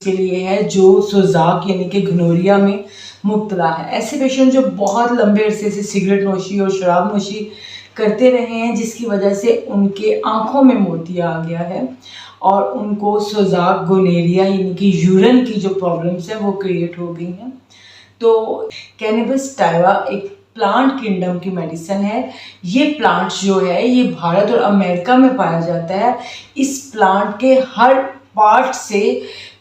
के लिए है जो सोजाक यानी कि घनौरिया में मुब्तला है। ऐसे पेशेंट जो बहुत लंबे अरसे से सिगरेट नोशी और शराब नोशी करते रहे हैं, जिसकी वजह से उनके आँखों में मोतिया आ गया है और उनको सोजाक गोनेरिया यानी कि यूरिन की जो प्रॉब्लम्स है वो क्रिएट हो गई हैं। तो कैनबिस टाइवा एक प्लांट किंगडम की मेडिसिन है। ये प्लांट जो है ये भारत और अमेरिका में पाया जाता है। इस प्लांट के हर पार्ट से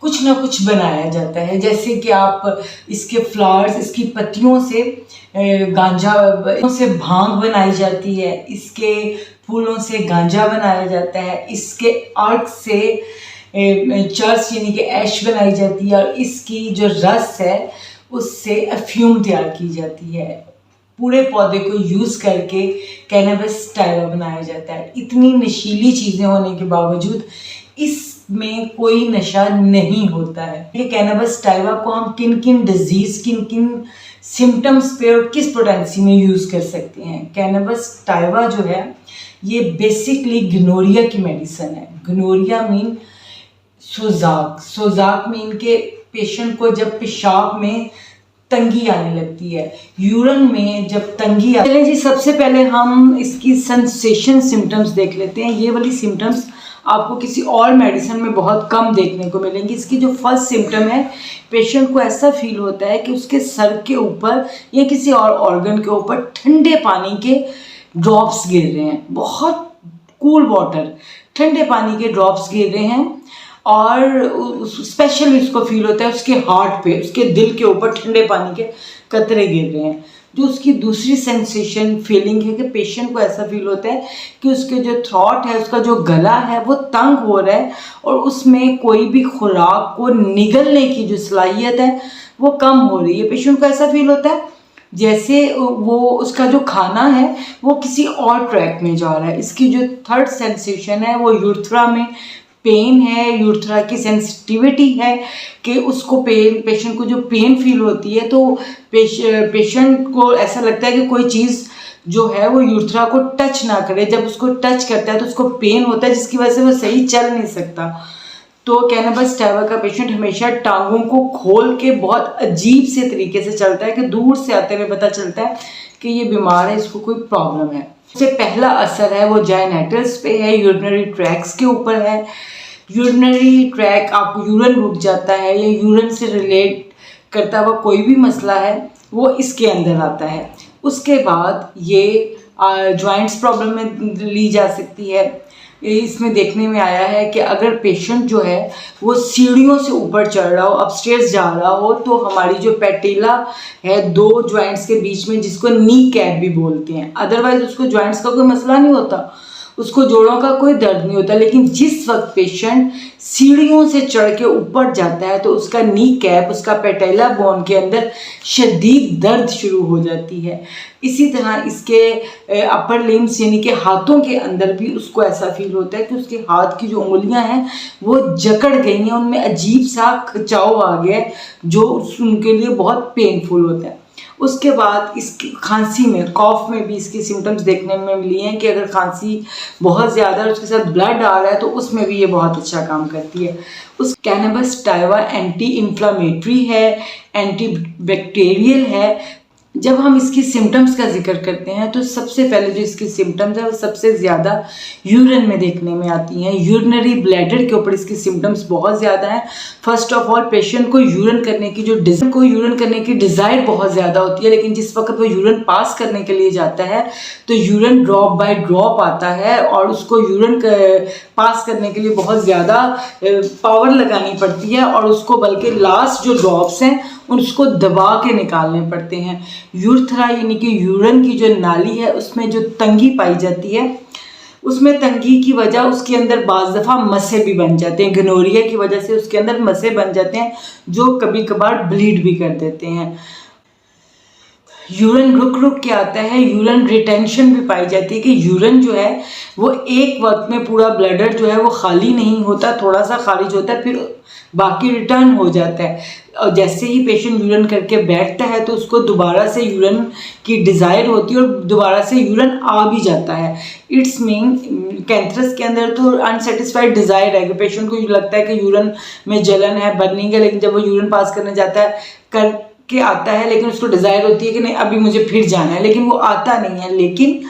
कुछ ना कुछ बनाया जाता है, जैसे कि आप इसके फ्लावर्स, इसकी पत्तियों से गांजा से भांग बनाई जाती है, इसके फूलों से गांजा बनाया जाता है, इसके अर्क से चर्च यानी कि ऐश बनाई जाती है और इसकी जो रस है उससे अफ्यूम तैयार की जाती है। पूरे पौधे को यूज़ करके कैनबिस टाइवा बनाया जाता है। इतनी नशीली चीज़ें होने के बावजूद इसमें कोई नशा नहीं होता है। ये कैनबिस टाइवा को हम किन किन डिजीज़, किन किन सिम्टम्स पे और किस पोटेंसी में यूज़ कर सकते हैं। कैनबिस टाइवा जो है ये बेसिकली घनौरिया की मेडिसिन है। घनौरिया मीन सोजाक, सोजाक मीन के पेशेंट को जब पेशाब में तंगी आने लगती है, यूरिन में जब तंगी चले जी, सबसे पहले हम इसकी सेंसेशन सिम्टम्स देख लेते हैं। ये वाली सिम्टम्स आपको किसी और मेडिसिन में बहुत कम देखने को मिलेंगी। इसकी जो फर्स्ट सिम्टम है, पेशेंट को ऐसा फील होता है कि उसके सर के ऊपर या किसी और ऑर्गन के ऊपर ठंडे पानी के ड्रॉप्स गिर रहे हैं। बहुत कूल वाटर, ठंडे पानी के ड्रॉप्स गिर रहे हैं और स्पेशली उसको फील होता है उसके हार्ट पे, उसके दिल के ऊपर ठंडे पानी के कतरे गिर रहे हैं। जो उसकी दूसरी सेंसेशन फीलिंग है कि पेशेंट को ऐसा फील होता है कि उसके जो थ्रॉट है, उसका जो गला है वो तंग हो रहा है और उसमें कोई भी खुराक को निगलने की जो सलाहियत है वो कम हो रही है। पेशेंट को ऐसा फील होता है जैसे वो उसका जो खाना है वो किसी और ट्रैक में जा रहा है। इसकी जो थर्ड सेंसेशन है वो यूरेथ्रा में पेन है, यूरेथ्रा की सेंसिटिविटी है कि उसको पेशेंट को जो पेन फील होती है तो पेशेंट को ऐसा लगता है कि कोई चीज़ जो है वो यूरेथ्रा को टच ना करे। जब उसको टच करता है तो उसको पेन होता है, जिसकी वजह से वो सही चल नहीं सकता। तो कैनबिस टाइवा का पेशेंट हमेशा टांगों को खोल के बहुत अजीब से तरीके से चलता है कि दूर से आते हुए पता चलता है कि ये बीमार है, इसको कोई प्रॉब्लम है। सबसे पहला असर है वो जाइनेटल्स पे है, यूरिनरी ट्रैक्स के ऊपर है। यूरिनरी ट्रैक, आपको यूरिन रुक जाता है या यूरिन से रिलेट करता हुआ कोई भी मसला है वो इसके अंदर आता है। उसके बाद ये जॉइंट्स प्रॉब्लम में ली जा सकती है। इसमें देखने में आया है कि अगर पेशेंट जो है वो सीढ़ियों से ऊपर चढ़ रहा हो, अपस्टेयर्स जा रहा हो, तो हमारी जो पैटेला है दो जॉइंट्स के बीच में, जिसको नी कैप भी बोलते हैं, अदरवाइज उसको जॉइंट्स का कोई मसला नहीं होता, उसको जोड़ों का कोई दर्द नहीं होता। लेकिन जिस वक्त पेशेंट सीढ़ियों से चढ़ के ऊपर जाता है तो उसका नी कैप, उसका पैटेला बोन के अंदर शदीद दर्द शुरू हो जाती है। इसी तरह इसके अपर लिम्स यानी कि हाथों के अंदर भी उसको ऐसा फील होता है कि उसके हाथ की जो उंगलियां हैं वो जकड़ गई हैं, उनमें अजीब सा खिंचाव आ गया है जो उनके लिए बहुत पेनफुल होता है। उसके बाद इसकी खांसी में, कॉफ में भी इसकी सिम्टम्स देखने में मिली हैं कि अगर खांसी बहुत ज़्यादा और उसके साथ ब्लड आ रहा है तो उसमें भी ये बहुत अच्छा काम करती है। उस कैनबिस टाइवा एंटी इन्फ्लामेटरी है, एंटी बैक्टीरियल है। जब हम इसकी सिम्टम्स का जिक्र करते हैं तो सबसे पहले जो इसकी सिम्टम्स है वो सबसे ज़्यादा यूरिन में देखने में आती हैं। यूरिनरी ब्लैडर के ऊपर इसकी सिम्टम्स बहुत ज़्यादा हैं। फर्स्ट ऑफ ऑल पेशेंट को यूरिन करने की डिज़ायर बहुत ज़्यादा होती है, लेकिन जिस वक्त वो यूरिन पास करने के लिए जाता है तो यूरिन ड्रॉप बाय ड्रॉप आता है और उसको यूरिन पास करने के लिए बहुत ज़्यादा पावर लगानी पड़ती है और उसको बल्कि लास्ट जो ड्रॉप्स हैं उसको दबा के निकालने पड़ते हैं। यूरेथ्रा यानी कि यूरिन की जो नाली है उसमें जो तंगी पाई जाती है, उसमें तंगी की वजह उसके अंदर बाज़ दफ़ा मसे भी बन जाते हैं। घनौरिया की वजह से उसके अंदर मसे बन जाते हैं जो कभी कभार ब्लीड भी कर देते हैं। यूरिन रुक रुक के आता है, यूरिन रिटेंशन भी पाई जाती है कि यूरिन जो है वो एक वक्त में पूरा ब्लडर जो है वो खाली नहीं होता, थोड़ा सा खारिज होता है फिर बाकी रिटर्न हो जाता है। और जैसे ही पेशेंट यूरिन करके बैठता है तो उसको दोबारा से यूरिन की डिज़ायर होती है और दोबारा से यूरिन आ भी जाता है। इट्स मीन कैंथरस के अंदर तो अनसेटिस्फाइड डिज़ायर है कि पेशेंट को लगता है कि यूरिन में जलन है, बर्निंग है, लेकिन जब वो यूरिन पास करने जाता है करके आता है लेकिन उसको डिज़ायर होती है कि नहीं अभी मुझे फिर जाना है, लेकिन वो आता नहीं है। लेकिन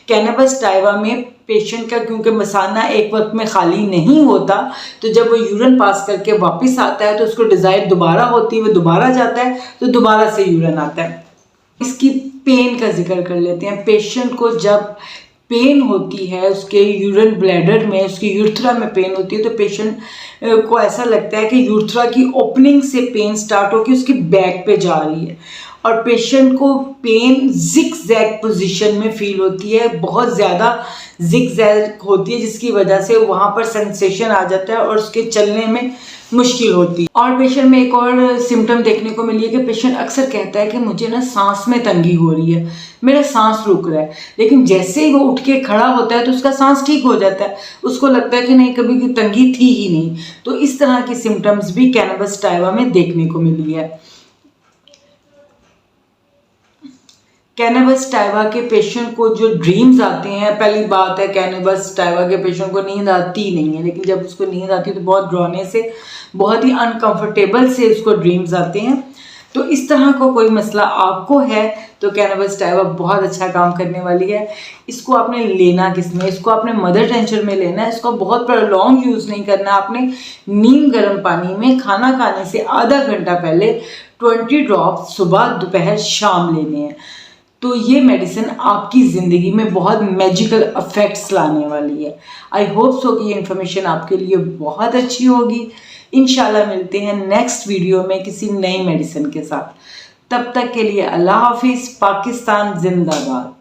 कैनबिस टाइवा में पेशेंट का क्योंकि मसाना एक वक्त में खाली नहीं होता, तो जब वो यूरिन पास करके वापस आता है तो उसको डिज़ायर दोबारा होती है, वो दोबारा जाता है तो दोबारा से यूरिन आता है। इसकी पेन का जिक्र कर लेते हैं। पेशेंट को जब पेन होती है उसके यूरिन ब्लैडर में, उसकी यूरेथ्रा में पेन होती है तो पेशेंट को ऐसा लगता है कि यूरेथ्रा की ओपनिंग से पेन स्टार्ट होकर उसकी बैक पे जा रही है और पेशेंट को पेन जिग जैग पोजिशन में फील होती है, बहुत ज़्यादा जिग जैग होती है जिसकी वजह से वहाँ पर सेंसेशन आ जाता है और उसके चलने में मुश्किल होती है। और पेशेंट में एक और सिम्टम देखने को मिली है कि पेशेंट अक्सर कहता है कि मुझे ना सांस में तंगी हो रही है, मेरा सांस रुक रहा है, लेकिन जैसे ही वो उठ के खड़ा होता है तो उसका सांस ठीक हो जाता है, उसको लगता है कि नहीं कभी की तंगी थी ही नहीं। तो इस तरह की सिम्टम्स भी कैनबिस टाइवा में देखने को मिली है। कैनबिस टाइवा के पेशेंट को जो ड्रीम्स आते हैं, पहली बात है कैनबिस टाइवा के पेशेंट को नींद आती नहीं है, लेकिन जब उसको नींद आती है तो बहुत डराने से, बहुत ही अनकंफर्टेबल से उसको ड्रीम्स आते हैं। तो इस तरह का कोई मसला आपको है तो कैनबिस टाइवा बहुत अच्छा काम करने वाली है। इसको आपने लेना किसमें, इसको आपने मदर टेंचर में लेना है, इसको बहुत लॉन्ग यूज़ नहीं करना। आपने नीम गर्म पानी में खाना खाने से आधा घंटा पहले 20 ड्रॉप सुबह दोपहर शाम लेने हैं। तो ये मेडिसिन आपकी ज़िंदगी में बहुत मैजिकल इफ़ेक्ट्स लाने वाली है। आई होप सो कि ये इन्फॉर्मेशन आपके लिए बहुत अच्छी होगी। इंशाल्लाह मिलते हैं नेक्स्ट वीडियो में किसी नई मेडिसिन के साथ। तब तक के लिए अल्लाह हाफिज़। पाकिस्तान जिंदाबाद।